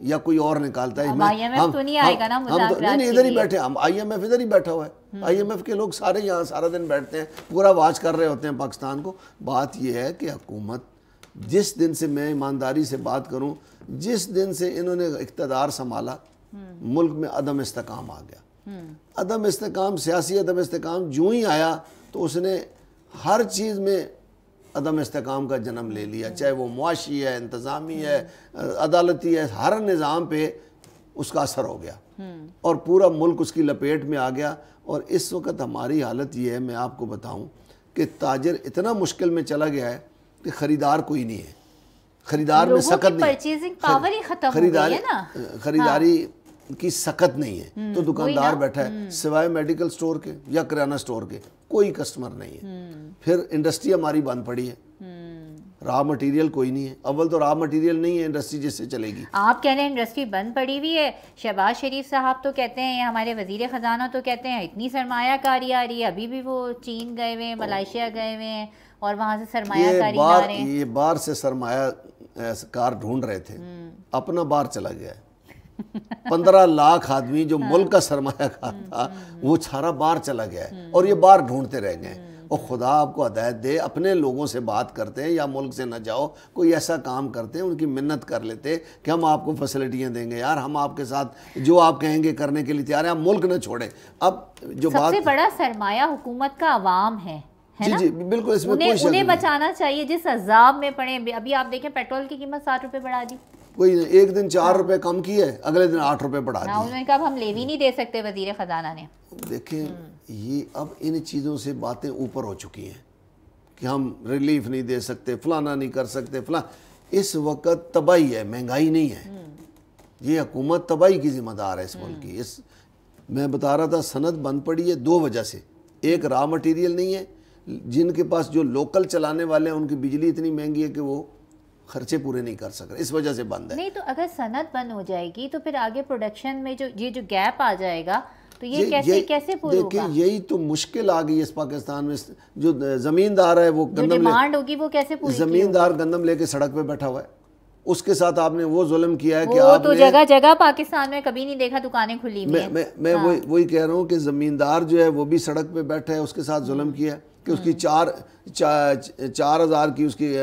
یا کوئی اور نکالتا ہے. IMF تو نہیں آئے گا نا مذاکرات؟ نہیں ادھر ہی بیٹھے ہم, IMF ادھر ہی بیٹھا ہوا ہے. IMF کے لوگ سارے یہاں سارا دن بیٹھتے ہیں, پورا واچ کر رہے ہوتے ہیں پاکستان کو. بات یہ ہے کہ حکومت جس دن سے, میں ایمانداری سے بات کروں, جس دن سے انہوں نے اقتدار سنبھالا ملک میں عدم استحکام آ گیا. عدم استحکام, سیاسی عدم استحکام جو ہی آیا تو اس نے ہر چیز میں عدم استحکام کا جنم لے لیا, چاہے وہ معاشی ہے, انتظامی ہے, عدالتی ہے, ہر نظام پہ اس کا اثر ہو گیا اور پورا ملک اس کی لپیٹ میں آ گیا. اور اس وقت ہماری حالت یہ ہے, میں آپ کو بتاؤں کہ تاجر اتنا مشکل میں چلا گیا ہے کہ خریدار کوئی نہیں ہے. خریدار میں سخت نہیں, خریداری کی سخت نہیں ہے, تو دکاندار بیٹھا ہے سوائے میڈیکل سٹور کے یا کریانہ سٹور کے, کوئی کسٹمر نہیں ہے. پھر انڈسٹری ہماری بند پڑی ہے, را مٹیریل کوئی نہیں ہے. اول تو را مٹیریل نہیں ہے انڈسٹری جس سے چلے گی. آپ کہہ رہے ہیں انڈسٹری بند پڑی ہوئی ہے, شہباز شریف صاحب تو کہتے ہیں, ہمارے وزیر خزانہ تو کہتے ہیں اتنی سرمایہ کاری آ رہی ہے, ابھی بھی وہ چین گئے ہوئے ہیں, ملائیشیا گئے ہوئے ہیں اور وہاں سے سرمایہ کاری لا رہے ہیں. یہ باہر سے سرمایہ کار ڈھونڈ رہے تھے, اپنا باہر چلا گیا ہے. 15 لاکھ آدمی جو ملک کا سرمایہ کار تھا وہ سارا باہر چلا گیا ہے اور یہ باہر ڈھونڈتے رہ گئے. اور خدا آپ کو ہدایت دے, اپنے لوگوں سے بات کرتے ہیں یا ملک سے نہ جاؤ, کوئی ایسا کام کرتے ہیں, ان کی منت کر لیتے کہ ہم آپ کو فیسلٹیاں دیں گے, یار ہم آپ کے ساتھ جو آپ کہیں گے کرنے کے لیے تیار ہیں, آپ ملک نہ چھوڑیں. اب جو سب سے بڑا سرمایہ حکومت کا عوام ہے. جی بالکل, اس میں انہیں بچانا چاہیے جس عذاب میں پڑے. ابھی آپ دیکھیں پیٹرول کی قیمت 60 روپے بڑھا دی, کوئی ایک دن 4 روپے کم کی ہے, اگلے دن 8 روپے بڑھا دی. انہوں نے کہا ہم لیوی نہیں دے سکتے, وزیر خزانہ نے. دیکھیں یہ اب ان چیزوں سے باتیں اوپر ہو چکی ہیں کہ ہم ریلیف نہیں دے سکتے, فلانا نہیں کر سکتے, اس وقت تباہی ہے, مہنگائی نہیں ہے. یہ حکومت تباہی کی ذمہ دار ہے اس ملک کی. میں بتا رہا تھا صنعت بند پڑی ہے 2 وجہ سے. ایک را مٹیریل نہیں ہے, جن کے پاس جو لوکل چلانے والے ہیں ان کی بجلی اتنی مہنگی ہے کہ وہ خرچے پورے نہیں کر سک رہے, اس وجہ سے بند ہے. نہیں تو اگر صنعت بند ہو جائے گی تو پھر آگے پروڈکشن میں جو گیپ آ جائے گا تو یہ کیسے پورا ہوگا؟ دیکھیں یہی تو مشکل آ گئی اس پاکستان میں. جو زمیندار ہے وہ گندم ڈیمانڈ ہوگی وہ کیسے پوری, زمیندار گندم لے کے سڑک پہ بیٹھا ہوا ہے, اس کے ساتھ آپ نے وہ ظلم کیا ہے کہ آپ تو جگہ جگہ پاکستان میں کبھی نہیں دیکھا دکانیں کھلی ہوئی ہیں. میں وہی کہہ رہا ہوں کہ زمیندار جو ہے وہ بھی سڑک پہ بیٹھا ہے, اس کے ساتھ ظلم کیا ہے کہ اس کی 4,000 کی اس کی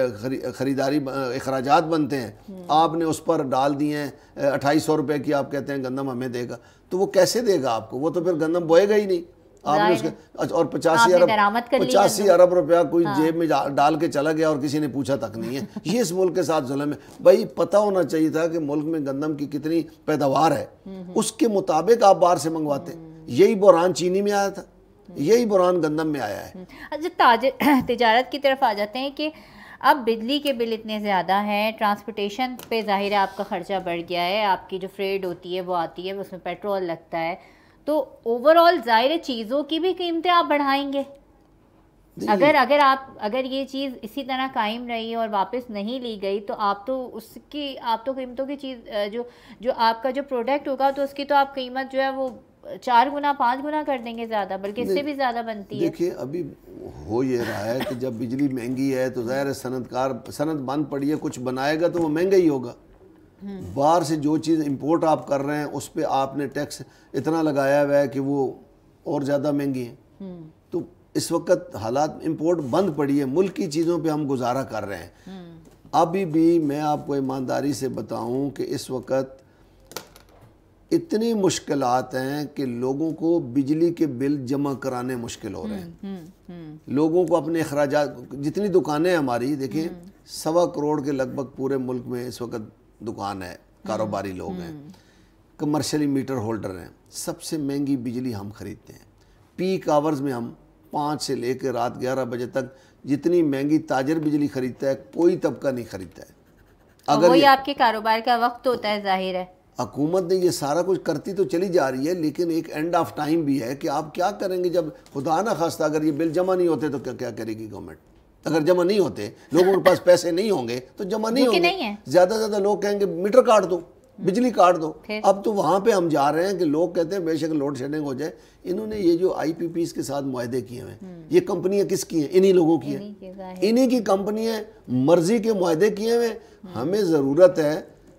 خریداری اخراجات بنتے ہیں, آپ نے اس پر ڈال دیے ہیں 2,800 روپے کی, آپ کہتے ہیں گندم ہمیں دے گا. تو وہ کیسے دے گا آپ کو, وہ تو پھر گندم بوئے گا ہی نہیں. آپ نے اس کے اور 85 ارب روپیہ کوئی جیب میں ڈال کے چلا گیا اور کسی نے پوچھا تک نہیں ہے. یہ اس ملک کے ساتھ ظلم ہے. بھائی پتہ ہونا چاہیے تھا کہ ملک میں گندم کی کتنی پیداوار ہے, اس کے مطابق آپ باہر سے منگواتے. یہی بحران چینی میں آیا تھا, یہی بحران گندم میں آیا ہے. اچھا تجارت کی طرف آ جاتے ہیں کہ اب بجلی کے بل اتنے زیادہ ہیں, ٹرانسپورٹیشن پہ ظاہر ہے آپ کا خرچہ بڑھ گیا ہے, آپ کی جو فریڈ ہوتی ہے وہ آتی ہے, اس میں پیٹرول لگتا ہے, تو اوور آل ظاہر چیزوں کی بھی قیمتیں آپ بڑھائیں گے. اگر یہ چیز اسی طرح قائم رہی اور واپس نہیں لی گئی تو آپ تو قیمتوں کی چیز جو آپ کا جو پروڈکٹ ہوگا تو اس کی تو آپ قیمت جو ہے وہ 4 گنا 5 گنا کر دیں گے زیادہ, بلکہ اس سے بھی زیادہ بنتی ہے. دیکھیے ابھی ہو یہ رہا ہے کہ جب بجلی مہنگی ہے تو ظاہر ہے صنعت بند پڑی ہے, کچھ بنائے گا تو وہ مہنگا ہی ہوگا. باہر سے جو چیز امپورٹ آپ کر رہے ہیں اس پہ آپ نے ٹیکس اتنا لگایا ہوا ہے کہ وہ اور زیادہ مہنگی ہیں. تو اس وقت حالات امپورٹ بند پڑی ہے, ملک کی چیزوں پہ ہم گزارا کر رہے ہیں. ابھی بھی میں آپ کو ایمانداری سے بتاؤں کہ اس وقت اتنی مشکلات ہیں کہ لوگوں کو بجلی کے بل جمع کرانے مشکل ہو رہے ہیں. لوگوں کو اپنے اخراجات, جتنی دکانیں ہماری دیکھیں 1.25 کروڑ کے لگ بھگ پورے ملک میں اس وقت دکان ہے, کاروباری لوگ ہیں, کمرشلی میٹر ہولڈر ہیں, سب سے مہنگی بجلی ہم خریدتے ہیں. پیک آورز میں ہم 5 سے لے کے رات 11 بجے تک جتنی مہنگی تاجر بجلی خریدتا ہے کوئی طبقہ نہیں خریدتا ہے. اگر وہی آپ کے کاروبار کا وقت ہوتا ہے, ظاہر ہے حکومت نے یہ سارا کچھ کرتی تو چلی جا رہی ہے, لیکن ایک اینڈ آف ٹائم بھی ہے کہ آپ کیا کریں گے جب خدا نہ خواستہ اگر یہ بل جمع نہیں ہوتے تو کیا کرے گی گورنمنٹ. اگر جمع نہیں ہوتے, لوگوں کے پاس پیسے نہیں ہوں گے تو جمع نہیں ہوں گے. زیادہ زیادہ لوگ کہیں گے میٹر کاٹ دو, بجلی کاٹ دو. اب تو وہاں پہ ہم جا رہے ہیں کہ لوگ کہتے ہیں بے شک لوڈ شیڈنگ ہو جائے. انہوں نے یہ جو آئی پی پیز کے ساتھ معاہدے کیے ہوئے ہیں, یہ کمپنیاں کس کی ہیں؟ انہی لوگوں کی ہیں, انہی کی کمپنیاں مرضی کے معاہدے کیے ہوئے. ہمیں ضرورت ہے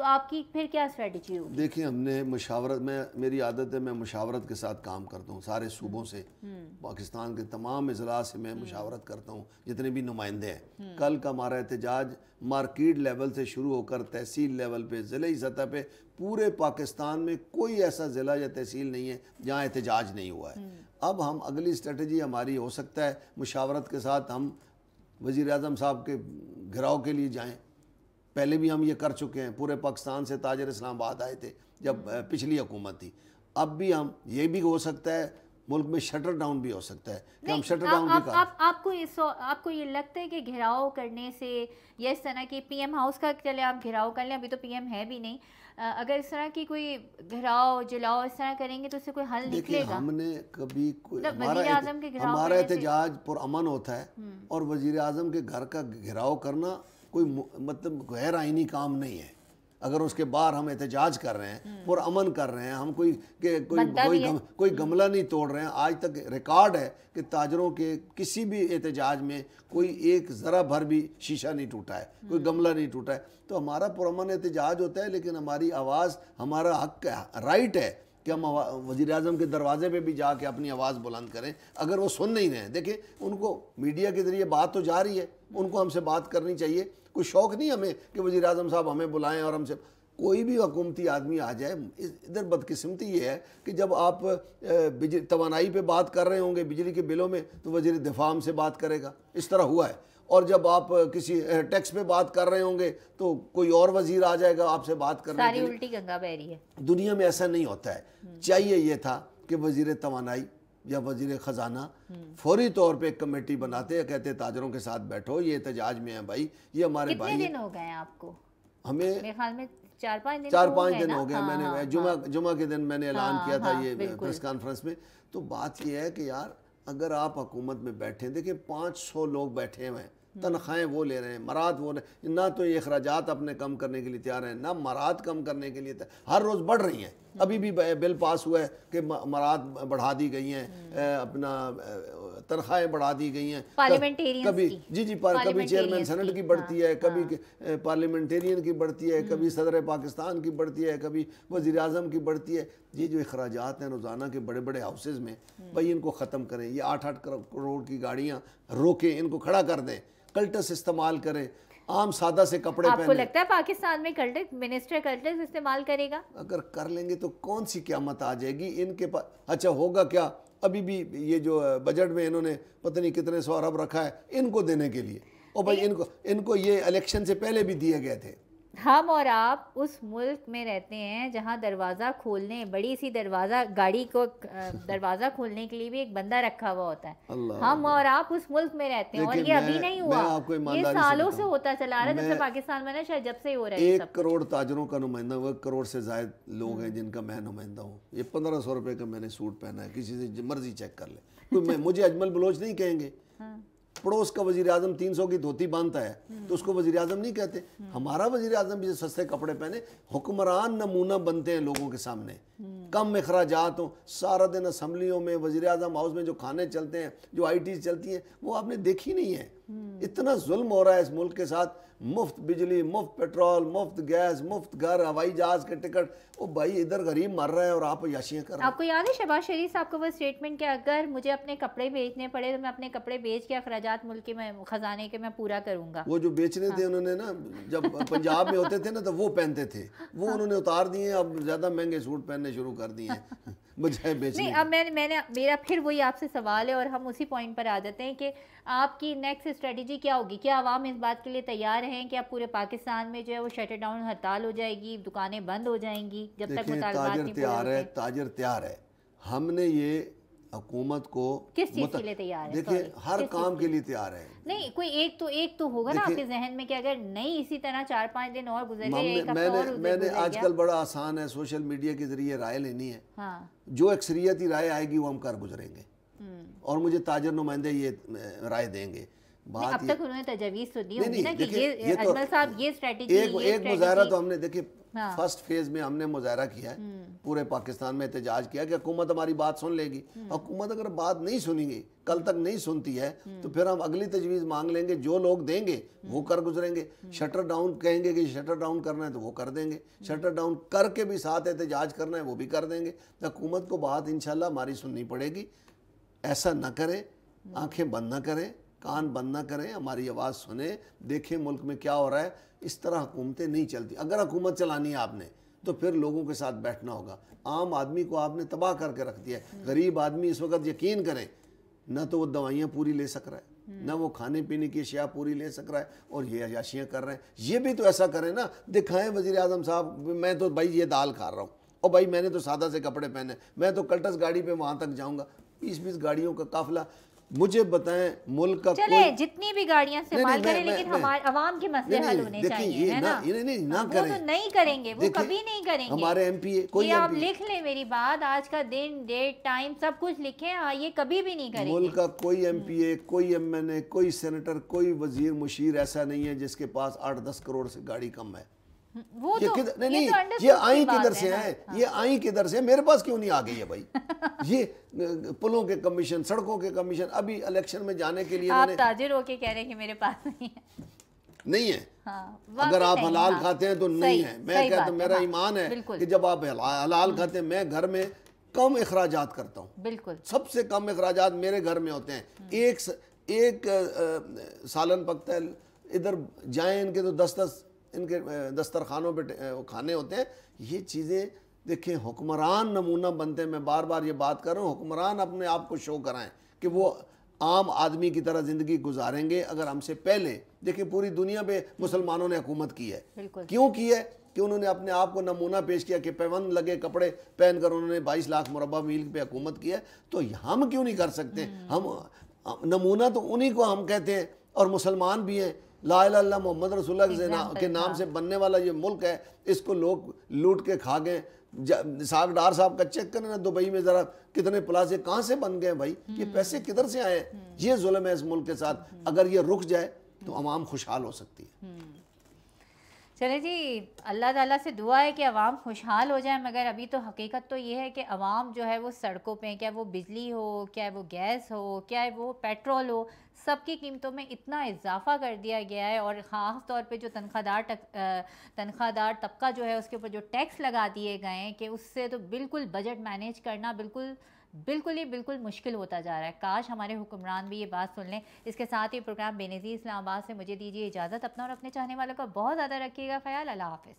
تو آپ کی پھر کیا اسٹریٹجی ہوگی؟ دیکھیں ہم نے مشاورت میں، میری عادت ہے میں مشاورت کے ساتھ کام کرتا ہوں، سارے صوبوں سے، پاکستان کے تمام اضلاع سے میں مشاورت کرتا ہوں، جتنے بھی نمائندے ہیں۔ کل کا ہمارا احتجاج مارکیٹ لیول سے شروع ہو کر تحصیل لیول پہ، ضلعی سطح پہ، پورے پاکستان میں کوئی ایسا ضلع یا تحصیل نہیں ہے جہاں احتجاج نہیں ہوا ہے۔ اب ہم اگلی اسٹریٹجی ہماری ہو سکتا ہے مشاورت کے ساتھ ہم وزیر اعظم صاحب کے گھراؤ کے لیے جائیں۔ پہلے بھی ہم یہ کر چکے ہیں، پورے پاکستان سے تاجر اسلام آباد آئے تھے جب پچھلی حکومت تھی۔ اب بھی ہم، یہ بھی ہو سکتا ہے ملک میں شٹر ڈاؤن بھی ہو سکتا ہے کہ ہم شٹر ڈاؤن بھی آپ کو یہ لگتا ہے کہ گھراؤ کرنے سے یا اس طرح کی پی ایم ہاؤس کا چلے آپ گھراؤ کر لیں، ابھی تو پی ایم ہے بھی نہیں، اگر اس طرح کی کوئی گھراؤ جلاؤ اس طرح کریں گے تو اس سے کوئی حل نکلے گا؟ ہم نے کبھی ہمارا احتجاج پرامن ہوتا ہے، اور وزیر اعظم کے گھر کا گھراؤ کرنا کوئی مطلب غیر آئینی کام نہیں ہے۔ اگر اس کے باہر ہم احتجاج کر رہے ہیں، پرامن کر رہے ہیں، ہم کوئی گملہ نہیں توڑ رہے ہیں۔ آج تک ریکارڈ ہے کہ تاجروں کے کسی بھی احتجاج میں کوئی ایک ذرا بھر بھی شیشہ نہیں ٹوٹا ہے، کوئی گملہ نہیں ٹوٹا ہے۔ تو ہمارا پرامن احتجاج ہوتا ہے، لیکن ہماری آواز، ہمارا حق ہے، رائٹ ہے کہ ہم وزیر اعظم کے دروازے پہ بھی جا کے اپنی آواز بلند کریں۔ اگر وہ سن نہیں رہے ہیں، دیکھیں ان کو میڈیا کے ذریعے بات تو جا رہی ہے، ان کو ہم سے بات کرنی چاہیے۔ کوئی شوق نہیں ہمیں کہ وزیر اعظم صاحب ہمیں بلائیں اور ہم سے کوئی بھی حکومتی آدمی آ جائے۔ ادھر بدقسمتی یہ ہے کہ جب آپ توانائی پہ بات کر رہے ہوں گے، بجلی کے بلوں میں، تو وزیر دفاع ہم سے بات کرے گا، اس طرح ہوا ہے۔ اور جب آپ کسی ٹیکس پہ بات کر رہے ہوں گے تو کوئی اور وزیر آ جائے گا آپ سے بات کرنے کے لیے۔ ساری الٹی گنگا بہہ رہی ہے۔ دنیا میں ایسا نہیں ہوتا ہے۔ چاہیے یہ تھا کہ وزیر توانائی یا وزیر خزانہ فوری طور پہ ایک کمیٹی بناتے ہیں، کہتے تاجروں کے ساتھ بیٹھو، یہ احتجاج میں ہیں بھائی، یہ ہمارے بھائی ہیں۔ کتنے دن ہو گئے ہیں آپ کو؟ ہمیں میرے خیال میں 4-5 دن ہو گئے۔ میں نے جمعہ کے دن میں نے اعلان کیا تھا یہ پریس کانفرنس میں۔ تو بات یہ ہے کہ یار اگر آپ حکومت میں بیٹھیں، دیکھیں 500 لوگ بیٹھے ہوئے ہیں، تنخواہیں وہ لے رہے ہیں، مراد وہ لے، نہ تو یہ اخراجات اپنے کم کرنے کے لیے تیار ہیں، نہ مراد کم کرنے کے لیے تیار، ہر روز بڑھ رہی ہیں۔ ابھی بھی بل پاس ہوا ہے کہ مراد بڑھا دی گئی ہیں، اپنا تنخواہیں بڑھا دی گئی ہیں، کبھی کبھی چیئرمین سینٹ کی بڑھتی ہے، کبھی پارلیمنٹیرین کی بڑھتی ہے، کبھی صدر پاکستان کی بڑھتی ہے، کبھی وزیر اعظم کی بڑھتی ہے۔ یہ جو اخراجات ہیں روزانہ کے بڑے بڑے ہاؤسز میں، بھائی ان کو ختم کریں۔ یہ 8-8 کروڑ کی گاڑیاں روکیں، ان کو کھڑا کر دیں، کلٹس استعمال کریں، عام سادہ سے کپڑے پہنیں۔ آپ کو لگتا ہے پاکستان میں کلٹس، منسٹر کلٹس استعمال کرے گا؟ اگر کر لیں گے تو کون سی قیامت آ جائے گی ان کے پاس؟ اچھا ہوگا کیا؟ ابھی بھی یہ جو بجٹ میں انہوں نے پتہ نہیں کتنے 100 ارب رکھا ہے ان کو دینے کے لیے، اور بھائی ان کو یہ الیکشن سے پہلے بھی دیے گئے تھے۔ ہم اور آپ اس ملک میں رہتے ہیں جہاں دروازہ کھولنے، بڑی سی دروازہ، گاڑی کو دروازہ کھولنے کے لیے بھی ایک بندہ رکھا ہوا ہوتا ہے۔ ہم اور آپ اس ملک میں رہتے ہیں، اور یہ ابھی نہیں ہوا، یہ سالوں سے ہوتا چلا رہا ہے، جب سے پاکستان بنا، شاید جب سے ہی ہو رہا ہے۔ 1 کروڑ تاجروں کا نمائندہ ہوں، 1 کروڑ سے زائد لوگ ہیں جن کا میں نمائندہ ہوں۔ یہ 1500 روپے کا میں نے سوٹ پہنا ہے، کسی سے مرضی چیک کر لے، مجھے اجمل بلوچ نہیں کہیں گے۔ پڑوس کا وزیر اعظم 300 کی دھوتی باندھتا ہے تو اس کو وزیر اعظم نہیں کہتے۔ ہمارا وزیر اعظم بھی سستے کپڑے پہنے، حکمران نمونہ بنتے ہیں لوگوں کے سامنے، کم اخراجات ہوں، سارا دن اسمبلیوں میں، وزیر اعظم ہاؤس میں جو کھانے چلتے ہیں، جو آئی ٹیز چلتی ہیں، وہ آپ نے دیکھی نہیں ہے۔ اتنا ظلم ہو رہا ہے اس ملک کے ساتھ، مفت بجلی، مفت پیٹرول، مفت گیس، مفت گھر، ہوائی جہاز کے ٹکٹ۔ او بھائی ادھر غریب مر رہے ہیں اور آپ یاشیاں کر رہے ہیں۔ آپ کو یاد ہے شہباز شریف صاحب کا وہ اسٹیٹمنٹ کہ اگر مجھے اپنے کپڑے بیچنے پڑے تو میں اپنے کپڑے بیچ کے اخراجات ملک کے میں خزانے کے میں پورا کروں گا۔ وہ جو بیچنے تھے انہوں نے نا، جب پنجاب میں ہوتے تھے نا تو وہ پہنتے تھے، وہ انہوں نے اتار دیے، اب زیادہ مہنگے سوٹ پہننے شروع کر دیے ہیں بجائے بیچنے۔ نہیں، اب میرا پھر وہی آپ سے سوال ہے، اور ہم اسی پوائنٹ پر آ جاتے ہیں کہ آپ کی نیکسٹ اسٹریٹجی کیا ہوگی؟ کیا عوام اس بات کے لیے تیار ہیں کہ اب پورے پاکستان میں جو ہے وہ شٹر ڈاؤن ہڑتال ہو جائے گی، دکانیں بند ہو جائیں گی جب تک مطالبات نہیں پورے ہوتے ہیں؟ تاجر تیار ہے۔ ہم نے یہ حکومت کو کس چیز کے لیے تیار ہے؟ دیکھیں ہر کام کے لیے تیار ہے۔ نہیں، کوئی ایک تو ہوگا نا آپ کے ذہن میں کہ اگر نہیں اسی طرح 4-5 دن اور گزر گئے، ایک ہفتہ اور میں نے آج کل بڑا آسان ہے، سوشل میڈیا کے ذریعے رائے لینی ہے، جو اکثریتی رائے آئے گی وہ ہم کر گزریں گے، اور مجھے تاجر نمائندے یہ رائے دیں گے۔ بات اب تک انہوں نے تجاویز تو دی نہیں، ہوگی نا کہ دیکھیں، یہ اجمل صاحب یہ اسٹریٹجی ایک مظاہرہ تو ہم نے دیکھیں ہاں۔ فرسٹ فیز میں ہم نے مظاہرہ کیا ہے، پورے پاکستان میں احتجاج کیا کہ حکومت ہماری بات سن لے گی. حکومت اگر بات نہیں سنیں گی، کل تک نہیں سنتی ہے، تو پھر ہم اگلی تجویز مانگ لیں گے، جو لوگ دیں گے وہ کر گزریں گے. شٹر ڈاؤن کہیں گے کہ شٹر ڈاؤن کرنا ہے تو وہ کر دیں گے، شٹر ڈاؤن کر کے بھی ساتھ احتجاج کرنا ہے وہ بھی کر دیں گے. حکومت کو بات انشاءاللہ ہماری سننی پڑے گی. ایسا نہ کریں، آنکھیں بند نہ کریں، کان بند نہ کریں، ہماری آواز سنیں، دیکھیں ملک میں کیا ہو رہا ہے. اس طرح حکومتیں نہیں چلتی. اگر حکومت چلانی ہے آپ نے تو پھر لوگوں کے ساتھ بیٹھنا ہوگا. عام آدمی کو آپ نے تباہ کر کے رکھ دیا ہے. غریب آدمی اس وقت یقین کریں نہ تو وہ دوائیاں پوری لے سک رہا ہے، نہ وہ کھانے پینے کی اشیاء پوری لے سک رہا ہے، اور یہ عیاشیاں کر رہے ہیں. یہ بھی تو ایسا کریں نا، دکھائیں وزیر اعظم صاحب میں تو بھائی یہ دال کھا رہا ہوں، اور بھائی میں نے تو سادہ سے کپڑے پہنے، میں تو کلٹس گاڑی پہ وہاں تک جاؤں گا. 20 گاڑیوں کا قافلہ. مجھے بتائیں ملک کا چلے جتنی بھی گاڑیاں استعمال کریں لیکن ہمارے عوام کے مسئلے حل ہونے چاہیے، ہے نا؟ نہ وہ کریں، تو نہیں کریں گے، وہ کبھی نہیں کریں گے. ہمارے ایم پی اے کوئی یہ آپ لکھ لیں میری بات، آج کا دن، ڈیٹ، ٹائم سب کچھ لکھیں، یہ کبھی بھی نہیں کریں گے. ملک کا کوئی ایم پی اے، کوئی ایم این اے، کوئی سینیٹر، کوئی وزیر مشیر ایسا نہیں ہے جس کے پاس 8-10 کروڑ سے گاڑی کم ہے. وہ تو نہیں، یہ آئیں کدھر سے ہیں، یہ آئیں کدھر سے ہیں، میرے پاس کیوں نہیں آ گئی ہے بھائی؟ یہ پلوں کے کمیشن، سڑکوں کے کمیشن، ابھی الیکشن میں جانے کے لیے آپ تاجر ہو کے کہہ رہے ہیں کہ میرے پاس نہیں ہے. اگر آپ حلال کھاتے ہیں تو نہیں ہے. میں کہتا ہوں میرا ایمان ہے کہ جب آپ حلال کھاتے ہیں، میں گھر میں کم اخراجات کرتا ہوں. بالکل سب سے کم اخراجات میرے گھر میں ہوتے ہیں. ایک سالن پکتا ہے، ادھر جائیں ان کے تو 10 ان کے دسترخوانوں پہ کھانے ہوتے ہیں. یہ چیزیں دیکھیں، حکمران نمونہ بنتے ہیں. میں بار بار یہ بات کر رہا ہوں، حکمران اپنے آپ کو شو کرائیں کہ وہ عام آدمی کی طرح زندگی گزاریں گے. اگر ہم سے پہلے دیکھیں پوری دنیا پہ مسلمانوں نے حکومت کی ہے. کیوں کی ہے؟ کہ انہوں نے اپنے آپ کو نمونہ پیش کیا کہ پیوند لگے کپڑے پہن کر انہوں نے 22 لاکھ مربع میل پہ حکومت کی ہے. تو ہم کیوں نہیں کر سکتے؟ ہم نمونہ تو انہی کو ہم کہتے ہیں، اور مسلمان بھی ہیں. لا الہ الا اللہ محمد رسول اللہ کے نام سے بننے والا یہ ملک ہے، اس کو لوگ لوٹ کے کھا گئے. ساگ ڈار صاحب کا چیک کرنا دبئی میں ذرا کتنے پلازے کہاں سے بن گئے بھائی؟ یہ پیسے کدھر سے آئے ہیں؟ یہ ظلم ہے اس ملک کے ساتھ. اگر یہ رک جائے تو عوام خوشحال ہو سکتی ہے. چلے جی، اللہ تعالیٰ سے دعا ہے کہ عوام خوشحال ہو جائیں، مگر ابھی تو حقیقت تو یہ ہے کہ عوام جو ہے وہ سڑکوں پہ، کیا وہ بجلی ہو، کیا وہ گیس ہو، کیا وہ پیٹرول ہو، سب کی قیمتوں میں اتنا اضافہ کر دیا گیا ہے. اور خاص طور پہ جو تنخواہ دار طبقہ جو ہے اس کے اوپر جو ٹیکس لگا دیے گئے ہیں کہ اس سے تو بالکل بجٹ مینیج کرنا بالکل مشکل ہوتا جا رہا ہے. کاش ہمارے حکمران بھی یہ بات سن لیں. اس کے ساتھ ہی پروگرام بے نظیر اسلام آباد سے مجھے دیجیے اجازت. اپنا اور اپنے چاہنے والوں کا بہت زیادہ رکھیے گا خیال. اللہ حافظ.